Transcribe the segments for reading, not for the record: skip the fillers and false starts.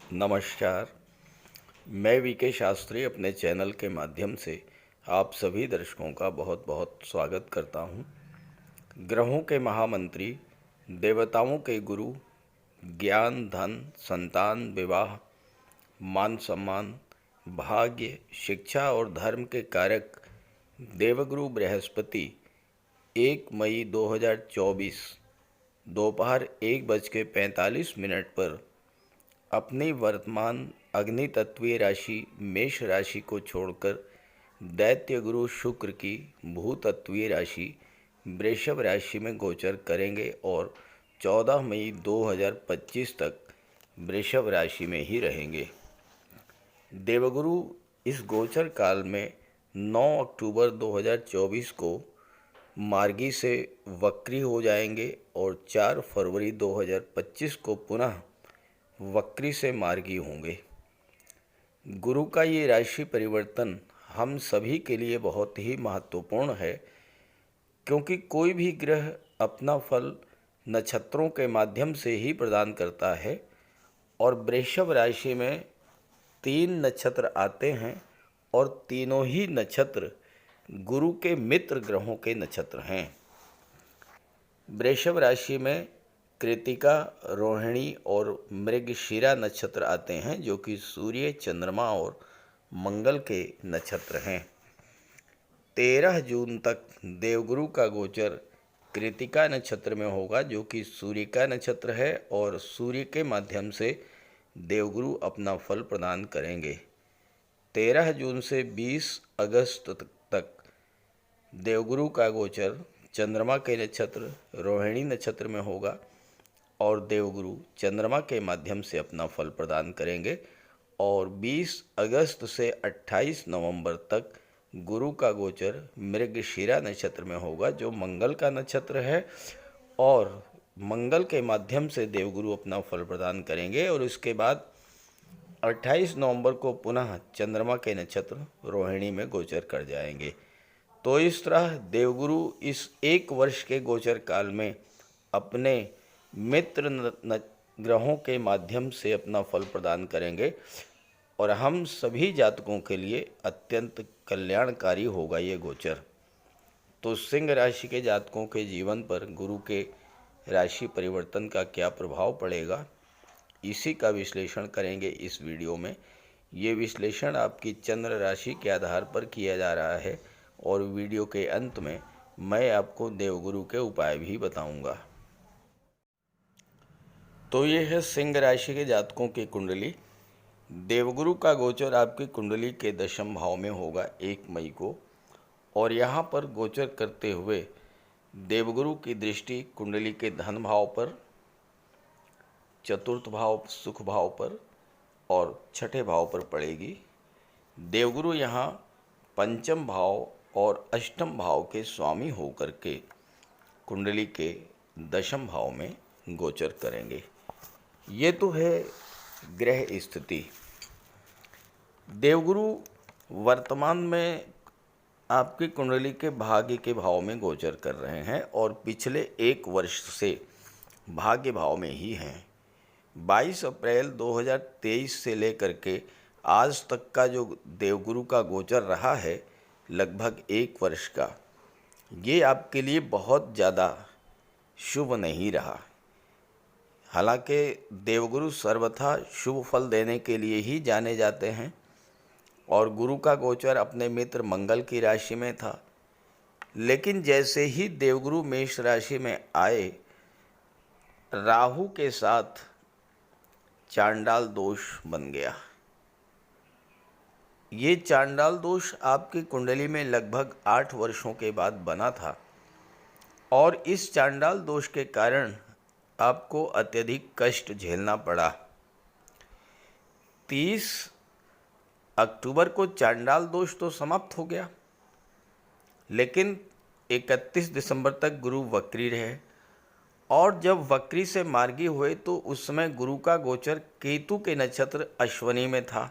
नमस्कार। मैं वीके शास्त्री अपने चैनल के माध्यम से आप सभी दर्शकों का बहुत बहुत स्वागत करता हूं। ग्रहों के महामंत्री, देवताओं के गुरु, ज्ञान, धन, संतान, विवाह, मान सम्मान, भाग्य, शिक्षा और धर्म के कारक देवगुरु बृहस्पति 1 मई 2024 दोपहर 1:45 पर अपनी वर्तमान अग्नि तत्वीय राशि मेष राशि को छोड़कर दैत्य गुरु शुक्र की भूतत्वीय राशि वृषभ राशि में गोचर करेंगे और 14 मई 2025 तक वृषभ राशि में ही रहेंगे। देवगुरु इस गोचर काल में 9 अक्टूबर 2024 को मार्गी से वक्री हो जाएंगे और 4 फरवरी 2025 को पुनः वक्री से मार्गी होंगे। गुरु का ये राशि परिवर्तन हम सभी के लिए बहुत ही महत्वपूर्ण है, क्योंकि कोई भी ग्रह अपना फल नक्षत्रों के माध्यम से ही प्रदान करता है और वृषभ राशि में 3 नक्षत्र आते हैं और तीनों ही नक्षत्र गुरु के मित्र ग्रहों के नक्षत्र हैं। वृषभ राशि में कृतिका, रोहिणी और मृगशिरा नक्षत्र आते हैं, जो कि सूर्य, चंद्रमा और मंगल के नक्षत्र हैं। 13 जून तक देवगुरु का गोचर कृतिका नक्षत्र में होगा, जो कि सूर्य का नक्षत्र है, और सूर्य के माध्यम से देवगुरु अपना फल प्रदान करेंगे। 13 जून से 20 अगस्त तक देवगुरु का गोचर चंद्रमा के नक्षत्र रोहिणी नक्षत्र में होगा और देवगुरु चंद्रमा के माध्यम से अपना फल प्रदान करेंगे। और 20 अगस्त से 28 नवंबर तक गुरु का गोचर मृगशिरा नक्षत्र में होगा, जो मंगल का नक्षत्र है, और मंगल के माध्यम से देवगुरु अपना फल प्रदान करेंगे। और उसके बाद 28 नवंबर को पुनः चंद्रमा के नक्षत्र रोहिणी में गोचर कर जाएंगे। तो इस तरह देवगुरु इस 1 वर्ष के गोचर काल में अपने मित्र ग्रहों के माध्यम से अपना फल प्रदान करेंगे और हम सभी जातकों के लिए अत्यंत कल्याणकारी होगा ये गोचर। तो सिंह राशि के जातकों के जीवन पर गुरु के राशि परिवर्तन का क्या प्रभाव पड़ेगा, इसी का विश्लेषण करेंगे इस वीडियो में। ये विश्लेषण आपकी चंद्र राशि के आधार पर किया जा रहा है और वीडियो के अंत में मैं आपको देवगुरु के उपाय भी बताऊंगा। तो ये है सिंह राशि के जातकों की कुंडली। देवगुरु का गोचर आपकी कुंडली के 10वें भाव में होगा 1 मई को, और यहाँ पर गोचर करते हुए देवगुरु की दृष्टि कुंडली के धन भाव पर, चतुर्थ भाव सुख भाव पर और छठे भाव पर पड़ेगी। देवगुरु यहाँ पंचम भाव और अष्टम भाव के स्वामी होकर के कुंडली के 10वें भाव में गोचर करेंगे। ये तो है ग्रह स्थिति। देवगुरु वर्तमान में आपकी कुंडली के भाग्य के भाव में गोचर कर रहे हैं और पिछले 1 वर्ष से भाग्य भाव में ही हैं। 22 अप्रैल 2023 से लेकर के आज तक का जो देवगुरु का गोचर रहा है, लगभग 1 वर्ष का, ये आपके लिए बहुत ज़्यादा शुभ नहीं रहा। हालांकि देवगुरु सर्वथा शुभ फल देने के लिए ही जाने जाते हैं और गुरु का गोचर अपने मित्र मंगल की राशि में था, लेकिन जैसे ही देवगुरु मेष राशि में आए, राहु के साथ चांडाल दोष बन गया। ये चांडाल दोष आपकी कुंडली में लगभग 8 वर्षों के बाद बना था और इस चांडाल दोष के कारण आपको अत्यधिक कष्ट झेलना पड़ा। 30 अक्टूबर को चांडाल दोष तो समाप्त हो गया, लेकिन 31 दिसंबर तक गुरु वक्री रहे और जब वक्री से मार्गी हुए तो उस समय गुरु का गोचर केतु के नक्षत्र अश्वनी में था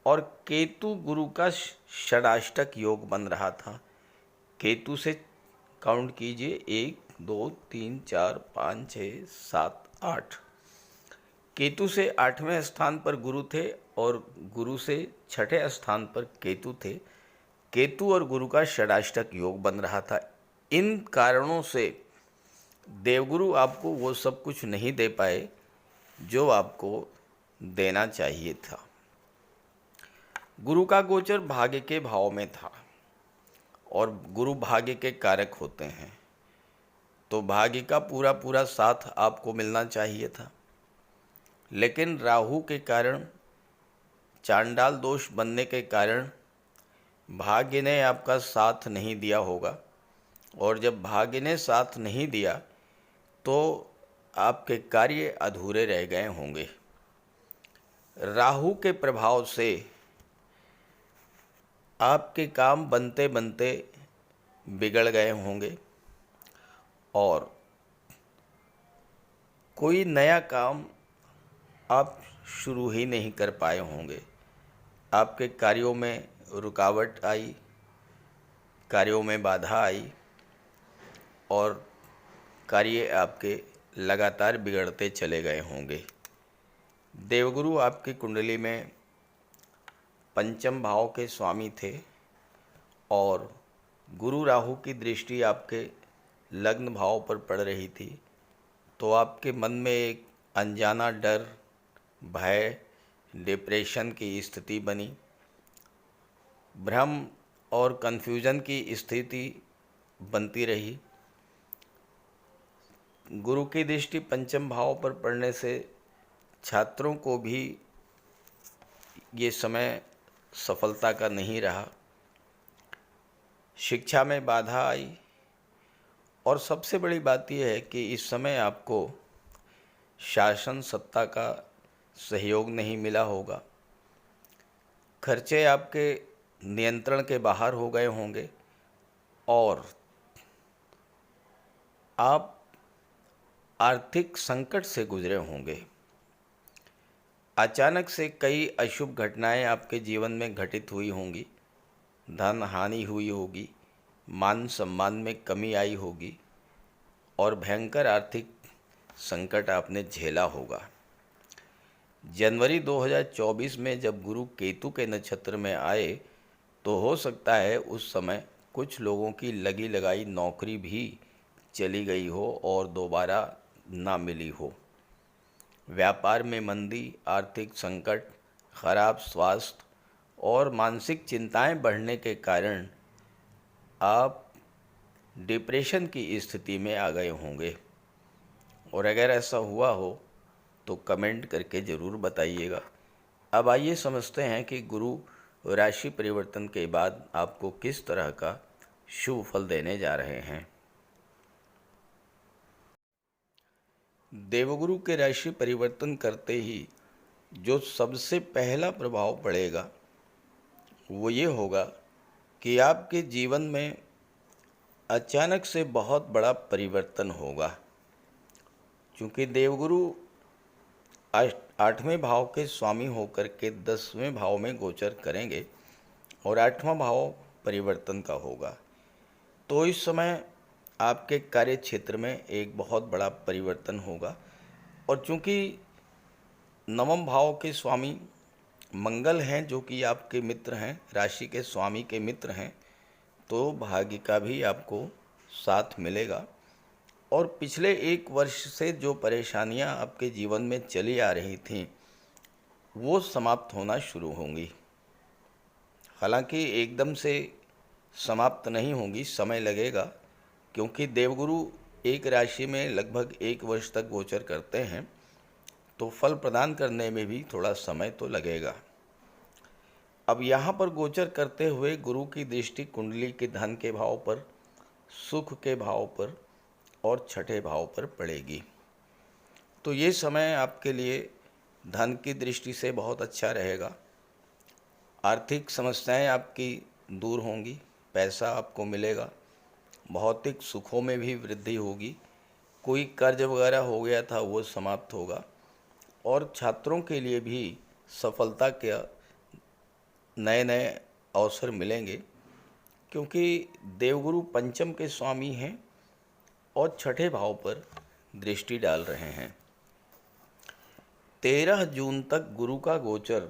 और केतु गुरु का षडाष्टक योग बन रहा था। केतु से काउंट कीजिए, 1 2 3 4 5 6 7 8। केतु से 8वें स्थान पर गुरु थे और गुरु से 6ठे स्थान पर केतु थे। केतु और गुरु का षडाष्टक योग बन रहा था। इन कारणों से देवगुरु आपको वो सब कुछ नहीं दे पाए जो आपको देना चाहिए था। गुरु का गोचर भाग्य के भाव में था और गुरु भाग्य के कारक होते हैं, तो भाग्य का पूरा पूरा साथ आपको मिलना चाहिए था। लेकिन राहु के कारण, चांडाल दोष बनने के कारण भाग्य ने आपका साथ नहीं दिया होगा, और जब भाग्य ने साथ नहीं दिया तो आपके कार्य अधूरे रह गए होंगे। राहु के प्रभाव से आपके काम बनते बनते बिगड़ गए होंगे और कोई नया काम आप शुरू ही नहीं कर पाए होंगे। आपके कार्यों में रुकावट आई, कार्यों में बाधा आई और कार्य आपके लगातार बिगड़ते चले गए होंगे। देवगुरु आपकी कुंडली में पंचम भाव के स्वामी थे और गुरु राहु की दृष्टि आपके लग्न भाव पर पड़ रही थी, तो आपके मन में एक अनजाना डर, भय, डिप्रेशन की स्थिति बनी, भ्रम और कन्फ्यूजन की स्थिति बनती रही। गुरु की दृष्टि पंचम भाव पर पड़ने से छात्रों को भी ये समय सफलता का नहीं रहा। शिक्षा में बाधा आई और सबसे बड़ी बात यह है कि इस समय आपको शासन सत्ता का सहयोग नहीं मिला होगा। खर्चे आपके नियंत्रण के बाहर हो गए होंगे और आप आर्थिक संकट से गुजरे होंगे। अचानक से कई अशुभ घटनाएं आपके जीवन में घटित हुई होंगी, धन हानि हुई होगी, मान सम्मान में कमी आई होगी और भयंकर आर्थिक संकट आपने झेला होगा। जनवरी 2024 में जब गुरु केतु के नक्षत्र में आए तो हो सकता है उस समय कुछ लोगों की लगी लगाई नौकरी भी चली गई हो और दोबारा ना मिली हो। व्यापार में मंदी, आर्थिक संकट, खराब स्वास्थ्य और मानसिक चिंताएं बढ़ने के कारण आप डिप्रेशन की स्थिति में आ गए होंगे, और अगर ऐसा हुआ हो तो कमेंट करके ज़रूर बताइएगा। अब आइए समझते हैं कि गुरु राशि परिवर्तन के बाद आपको किस तरह का शुभ फल देने जा रहे हैं। देवगुरु के राशि परिवर्तन करते ही जो सबसे पहला प्रभाव पड़ेगा वो ये होगा कि आपके जीवन में अचानक से बहुत बड़ा परिवर्तन होगा। क्योंकि देवगुरु 8वें भाव के स्वामी होकर के 10वें भाव में गोचर करेंगे और 8वां भाव परिवर्तन का होगा, तो इस समय आपके कार्य क्षेत्र में एक बहुत बड़ा परिवर्तन होगा। और चूंकि 9वें भाव के स्वामी मंगल हैं, जो कि आपके मित्र हैं, राशि के स्वामी के मित्र हैं, तो भाग्य का भी आपको साथ मिलेगा और पिछले 1 वर्ष से जो परेशानियां आपके जीवन में चली आ रही थीं वो समाप्त होना शुरू होंगी। हालांकि एकदम से समाप्त नहीं होंगी, समय लगेगा, क्योंकि देवगुरु एक राशि में लगभग 1 वर्ष तक गोचर करते हैं, तो फल प्रदान करने में भी थोड़ा समय तो लगेगा। अब यहाँ पर गोचर करते हुए गुरु की दृष्टि कुंडली के धन के भाव पर, सुख के भाव पर और 6ठे भाव पर पड़ेगी। तो ये समय आपके लिए धन की दृष्टि से बहुत अच्छा रहेगा। आर्थिक समस्याएं आपकी दूर होंगी, पैसा आपको मिलेगा, भौतिक सुखों में भी वृद्धि होगी, कोई कर्ज वगैरह हो गया था वो समाप्त होगा और छात्रों के लिए भी सफलता के नए नए अवसर मिलेंगे, क्योंकि देवगुरु पंचम के स्वामी हैं और 6ठे भाव पर दृष्टि डाल रहे हैं। 13 जून तक गुरु का गोचर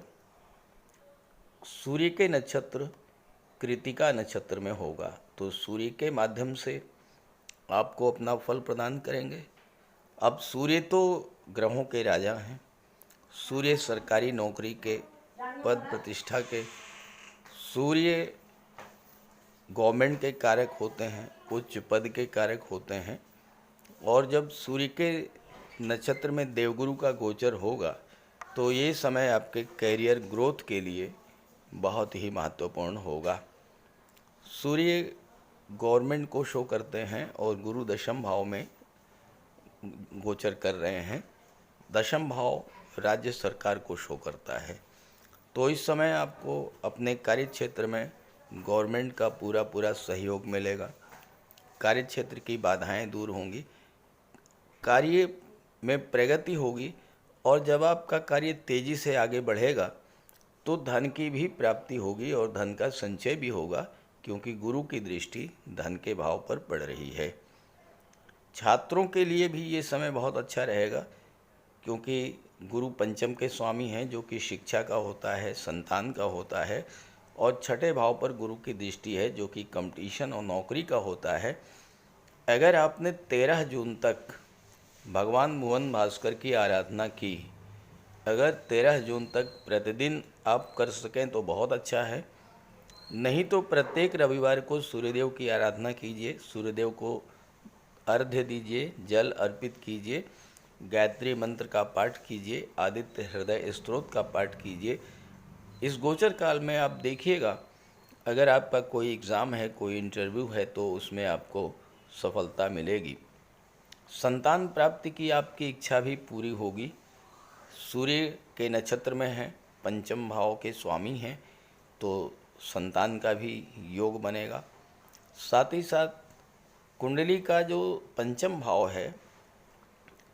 सूर्य के नक्षत्र कृतिका नक्षत्र में होगा, तो सूर्य के माध्यम से आपको अपना फल प्रदान करेंगे। अब सूर्य तो ग्रहों के राजा हैं। सूर्य सरकारी नौकरी के, पद प्रतिष्ठा के, सूर्य गवर्नमेंट के कारक होते हैं, उच्च पद के कारक होते हैं। और जब सूर्य के नक्षत्र में देवगुरु का गोचर होगा तो ये समय आपके कैरियर ग्रोथ के लिए बहुत ही महत्वपूर्ण होगा। सूर्य गवर्नमेंट को शो करते हैं और गुरु दशम भाव में गोचर कर रहे हैं। दशम भाव राज्य सरकार को शो करता है। तो इस समय आपको अपने कार्य क्षेत्र में गवर्नमेंट का पूरा सहयोग मिलेगा। कार्य क्षेत्र की बाधाएं दूर होंगी, कार्य में प्रगति होगी। और जब आपका कार्य तेज़ी से आगे बढ़ेगा तो धन की भी प्राप्ति होगी और धन का संचय भी होगा, क्योंकि गुरु की दृष्टि धन के भाव पर पड़ रही है। छात्रों के लिए भी ये समय बहुत अच्छा रहेगा, क्योंकि गुरु पंचम के स्वामी हैं, जो कि शिक्षा का होता है, संतान का होता है। और छठे भाव पर गुरु की दृष्टि है, जो कि कंपटीशन और नौकरी का होता है। अगर आपने 13 जून तक भगवान भुवन भास्कर की आराधना की, अगर 13 जून तक प्रतिदिन आप कर सकें तो बहुत अच्छा है। नहीं तो प्रत्येक रविवार को सूर्यदेव की आराधना कीजिए, सूर्यदेव को अर्घ्य दीजिए, जल अर्पित कीजिए, गायत्री मंत्र का पाठ कीजिए, आदित्य हृदय स्तोत्र का पाठ कीजिए। इस गोचर काल में आप देखिएगा, अगर आपका कोई एग्ज़ाम है, कोई इंटरव्यू है, तो उसमें आपको सफलता मिलेगी। संतान प्राप्ति की आपकी इच्छा भी पूरी होगी। सूर्य के नक्षत्र में हैं, पंचम भाव के स्वामी हैं, तो संतान का भी योग बनेगा। साथ ही साथ कुंडली का जो पंचम भाव है,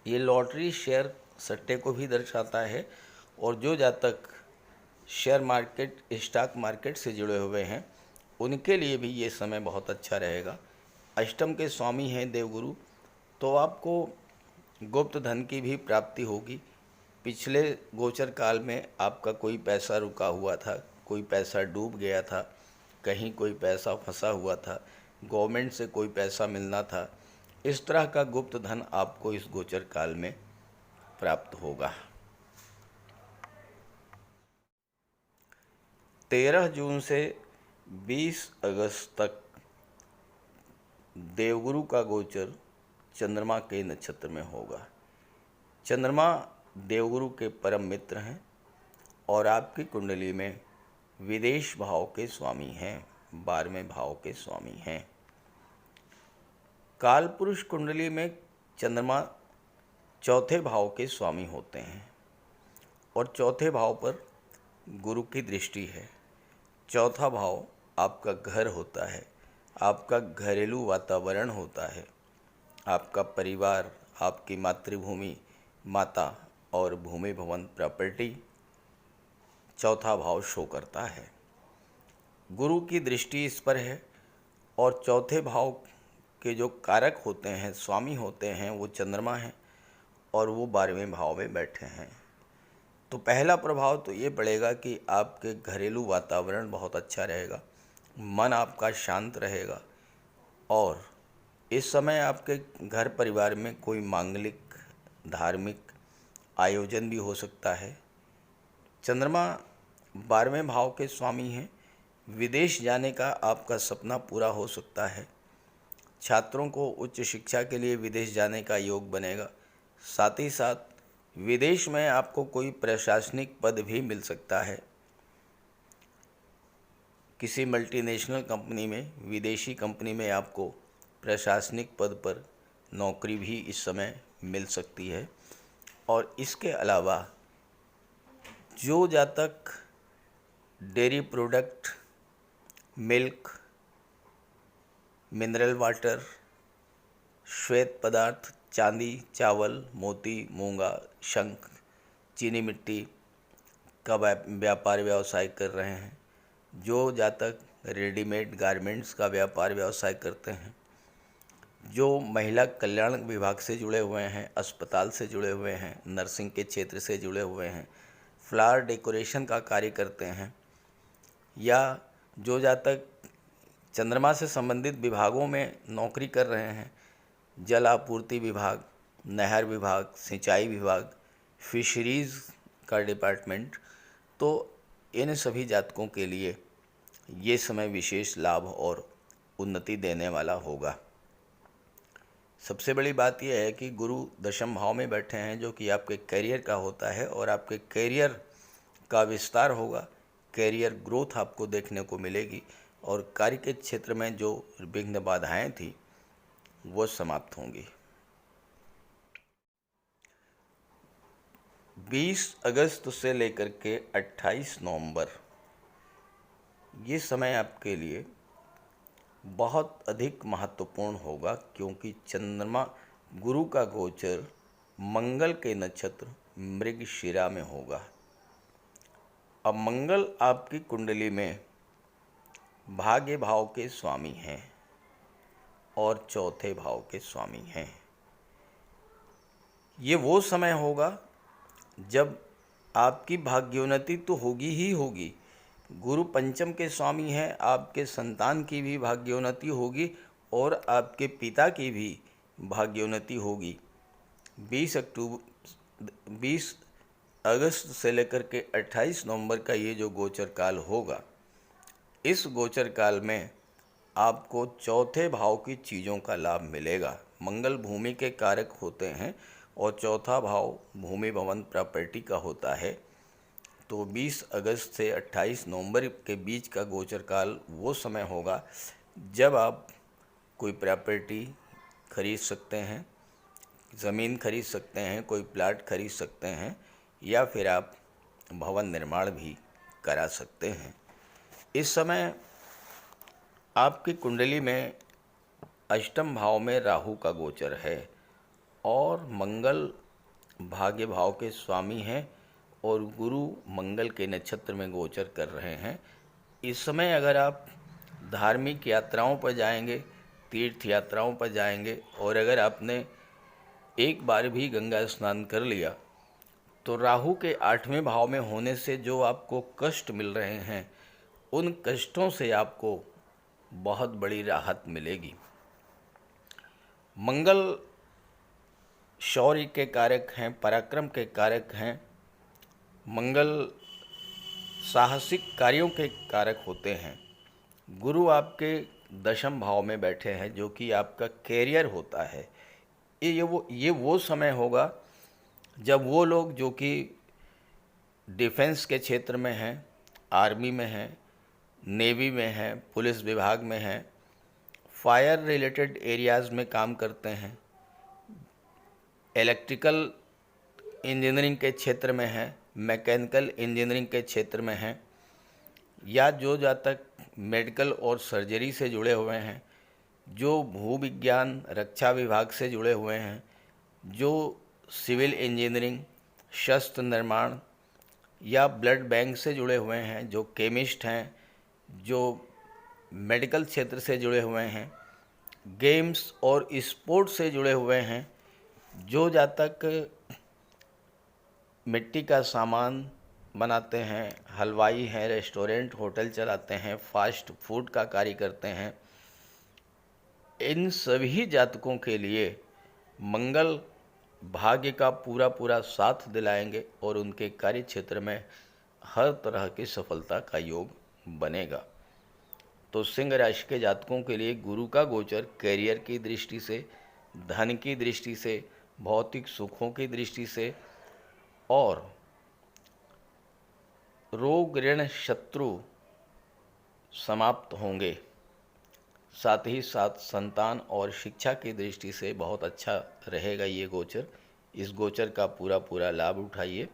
ये लॉटरी, शेयर, सट्टे को भी दर्शाता है। और जो जातक शेयर मार्केट, स्टॉक मार्केट से जुड़े हुए हैं, उनके लिए भी ये समय बहुत अच्छा रहेगा। अष्टम के स्वामी हैं देवगुरु, तो आपको गुप्त धन की भी प्राप्ति होगी। पिछले गोचर काल में आपका कोई पैसा रुका हुआ था, कोई पैसा डूब गया था, कहीं कोई पैसा फंसा हुआ था, गवर्नमेंट से कोई पैसा मिलना था, इस तरह का गुप्त धन आपको इस गोचर काल में प्राप्त होगा। 13 जून से 20 अगस्त तक देवगुरु का गोचर चंद्रमा के नक्षत्र में होगा। चंद्रमा देवगुरु के परम मित्र हैं और आपकी कुंडली में विदेश भाव के स्वामी हैं, 12वें भाव के स्वामी हैं। कालपुरुष कुंडली में चंद्रमा चौथे भाव के स्वामी होते हैं और चौथे भाव पर गुरु की दृष्टि है। चौथा भाव आपका घर होता है, आपका घरेलू वातावरण होता है, आपका परिवार, आपकी मातृभूमि, माता और भूमि भवन प्रॉपर्टी चौथा भाव शो करता है। गुरु की दृष्टि इस पर है और चौथे भाव के जो कारक होते हैं, स्वामी होते हैं, वो चंद्रमा हैं और वो 12वें भाव में बैठे हैं। तो पहला प्रभाव तो ये पड़ेगा कि आपके घरेलू वातावरण बहुत अच्छा रहेगा, मन आपका शांत रहेगा और इस समय आपके घर परिवार में कोई मांगलिक, धार्मिक आयोजन भी हो सकता है। चंद्रमा 12वें भाव के स्वामी हैं। विदेश जाने का आपका सपना पूरा हो सकता है। छात्रों को उच्च शिक्षा के लिए विदेश जाने का योग बनेगा। साथ ही साथ विदेश में आपको कोई प्रशासनिक पद भी मिल सकता है। किसी मल्टीनेशनल कंपनी में, विदेशी कंपनी में आपको प्रशासनिक पद पर नौकरी भी इस समय मिल सकती है। और इसके अलावा जो जातक dairy product, milk, mineral water, श्वेत पदार्थ, चांदी, चावल, मोती, मूंगा, शंख, चीनी मिट्टी का व्यापार व्यवसाय कर रहे हैं, जो जातक रेडीमेड गारमेंट्स का व्यापार व्यवसाय करते हैं, जो महिला कल्याण विभाग से जुड़े हुए हैं, अस्पताल से जुड़े हुए हैं, नर्सिंग के क्षेत्र से जुड़े हुए हैं, फ्लावर डेकोरेशन का कार्य करते हैं, या जो जातक चंद्रमा से संबंधित विभागों में नौकरी कर रहे हैं, जल आपूर्ति विभाग, नहर विभाग, सिंचाई विभाग, फिशरीज़ का डिपार्टमेंट, तो इन सभी जातकों के लिए ये समय विशेष लाभ और उन्नति देने वाला होगा। सबसे बड़ी बात यह है कि गुरु दशम भाव में बैठे हैं, जो कि आपके करियर का होता है, और आपके करियर का विस्तार होगा, करियर ग्रोथ आपको देखने को मिलेगी, और कार्य के क्षेत्र में जो विघ्न बाधाएं थी वो समाप्त होंगी। 20 अगस्त से लेकर के 28 नवंबर ये समय आपके लिए बहुत अधिक महत्वपूर्ण होगा, क्योंकि चंद्रमा गुरु का गोचर मंगल के नक्षत्र मृगशिरा में होगा। अब मंगल आपकी कुंडली में भाग्य भाव के स्वामी हैं और चौथे भाव के स्वामी हैं। ये वो समय होगा जब आपकी भाग्योन्नति तो होगी ही होगी। गुरु पंचम के स्वामी हैं, आपके संतान की भी भाग्योन्नति होगी और आपके पिता की भी भाग्योन्नति होगी। 20 अगस्त से लेकर के 28 नवंबर का ये जो गोचर काल होगा, इस गोचर काल में आपको चौथे भाव की चीज़ों का लाभ मिलेगा। मंगल भूमि के कारक होते हैं और चौथा भाव भूमि भवन प्रॉपर्टी का होता है। तो 20 अगस्त से 28 नवंबर के बीच का गोचर काल वो समय होगा जब आप कोई प्रॉपर्टी खरीद सकते हैं, ज़मीन खरीद सकते हैं, कोई प्लाट खरीद सकते हैं, या फिर आप भवन निर्माण भी करा सकते हैं। इस समय आपकी कुंडली में अष्टम भाव में राहु का गोचर है और मंगल भाग्य भाव के स्वामी हैं और गुरु मंगल के नक्षत्र में गोचर कर रहे हैं। इस समय अगर आप धार्मिक यात्राओं पर जाएंगे, तीर्थ यात्राओं पर जाएंगे, और अगर आपने एक बार भी गंगा स्नान कर लिया, तो राहु के 8वें भाव में होने से जो आपको कष्ट मिल रहे हैं, उन कष्टों से आपको बहुत बड़ी राहत मिलेगी। मंगल शौर्य के कारक हैं, पराक्रम के कारक हैं। मंगल साहसिक कार्यों के कारक होते हैं। गुरु आपके दशम भाव में बैठे हैं, जो कि आपका कैरियर होता है। ये वो समय होगा जब वो लोग जो कि डिफेंस के क्षेत्र में हैं, आर्मी में हैं, नेवी में हैं, पुलिस विभाग में हैं, फायर रिलेटेड एरियाज़ में काम करते हैं, इलेक्ट्रिकल इंजीनियरिंग के क्षेत्र में हैं, मैकेनिकल इंजीनियरिंग के क्षेत्र में हैं, या जो जातक मेडिकल और सर्जरी से जुड़े हुए हैं, जो भूविज्ञान रक्षा विभाग से जुड़े हुए हैं, जो सिविल इंजीनियरिंग, शस्त्र निर्माण या ब्लड बैंक से जुड़े हुए हैं, जो केमिस्ट हैं, जो मेडिकल क्षेत्र से जुड़े हुए हैं, गेम्स और स्पोर्ट्स से जुड़े हुए हैं, जो जातक मिट्टी का सामान बनाते हैं, हलवाई हैं, रेस्टोरेंट होटल चलाते हैं, फास्ट फूड का कार्य करते हैं, इन सभी जातकों के लिए मंगल भाग्य का पूरा साथ दिलाएंगे और उनके कार्य क्षेत्र में हर तरह की सफलता का योग बनेगा। तो सिंह राशि के जातकों के लिए गुरु का गोचर कैरियर की दृष्टि से, धन की दृष्टि से, भौतिक सुखों की दृष्टि से और रोग ऋण शत्रु समाप्त होंगे। साथ ही साथ संतान और शिक्षा की दृष्टि से बहुत अच्छा रहेगा ये गोचर। इस गोचर का पूरा लाभ उठाइए।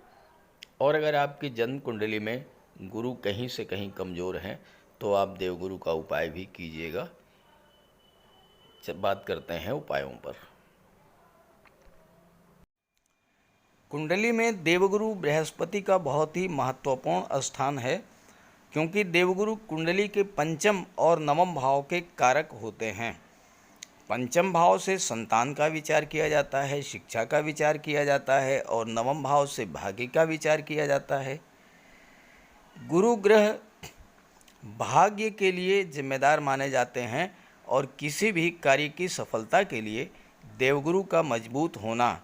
और अगर आपकी जन्म कुंडली में गुरु कहीं से कहीं कमज़ोर हैं तो आप देवगुरु का उपाय भी कीजिएगा। बात करते हैं उपायों पर। कुंडली में देवगुरु बृहस्पति का बहुत ही महत्वपूर्ण स्थान है, क्योंकि देवगुरु कुंडली के पंचम और नवम भाव के कारक होते हैं। पंचम भाव से संतान का विचार किया जाता है, शिक्षा का विचार किया जाता है और नवम भाव से भाग्य का विचार किया जाता है। गुरु ग्रह भाग्य के लिए जिम्मेदार माने जाते हैं और किसी भी कार्य की सफलता के लिए देवगुरु का मजबूत होना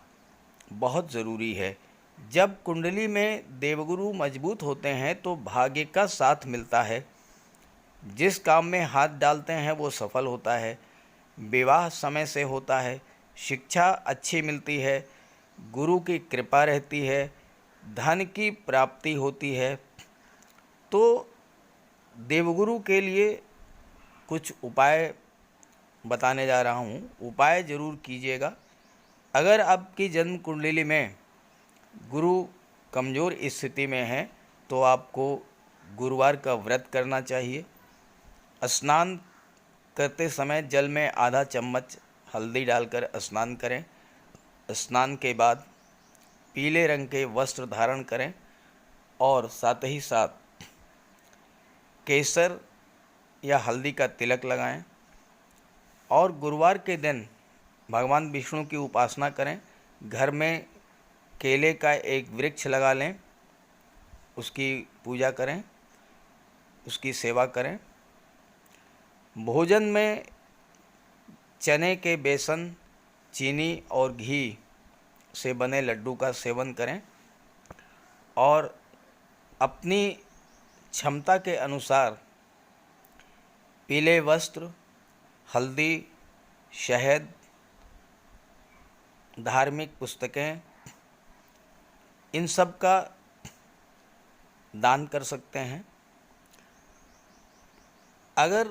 बहुत ज़रूरी है। जब कुंडली में देवगुरु मजबूत होते हैं तो भाग्य का साथ मिलता है, जिस काम में हाथ डालते हैं वो सफल होता है, विवाह समय से होता है, शिक्षा अच्छी मिलती है, गुरु की कृपा रहती है, धन की प्राप्ति होती है। तो देवगुरु के लिए कुछ उपाय बताने जा रहा हूँ, उपाय ज़रूर कीजिएगा। अगर आपकी जन्म कुंडली में गुरु कमज़ोर स्थिति में है तो आपको गुरुवार का व्रत करना चाहिए। स्नान करते समय जल में आधा चम्मच हल्दी डालकर स्नान करें। स्नान के बाद पीले रंग के वस्त्र धारण करें और साथ ही साथ केसर या हल्दी का तिलक लगाएं और गुरुवार के दिन भगवान विष्णु की उपासना करें। घर में केले का एक वृक्ष लगा लें, उसकी पूजा करें, उसकी सेवा करें। भोजन में चने के बेसन, चीनी और घी से बने लड्डू का सेवन करें और अपनी क्षमता के अनुसार पीले वस्त्र, हल्दी, शहद, धार्मिक पुस्तकें, इन सब का दान कर सकते हैं। अगर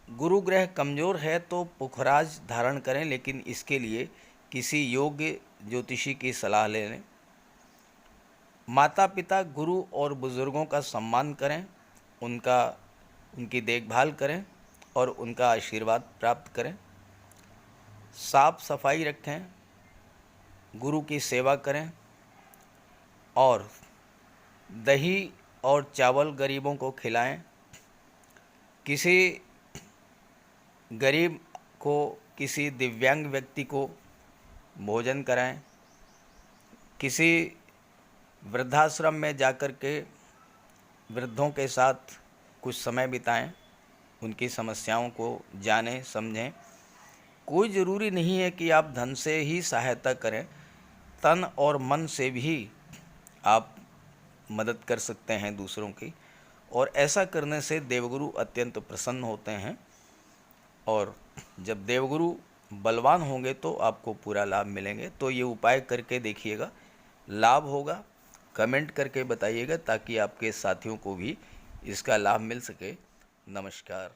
गुरु ग्रह कमज़ोर है तो पुखराज धारण करें, लेकिन इसके लिए किसी योग्य ज्योतिषी की सलाह ले लें। माता पिता, गुरु और बुज़ुर्गों का सम्मान करें, उनकी देखभाल करें और उनका आशीर्वाद प्राप्त करें। साफ सफाई रखें, गुरु की सेवा करें और दही और चावल गरीबों को खिलाएं। किसी गरीब को, किसी दिव्यांग व्यक्ति को भोजन कराएं। किसी वृद्धाश्रम में जाकर के वृद्धों के साथ कुछ समय बिताएं, उनकी समस्याओं को जानें, समझें। कोई ज़रूरी नहीं है कि आप धन से ही सहायता करें, तन और मन से भी आप मदद कर सकते हैं दूसरों की, और ऐसा करने से देवगुरु अत्यंत प्रसन्न होते हैं। और जब देवगुरु बलवान होंगे तो आपको पूरा लाभ मिलेंगे। तो ये उपाय करके देखिएगा, लाभ होगा। कमेंट करके बताइएगा ताकि आपके साथियों को भी इसका लाभ मिल सके। नमस्कार।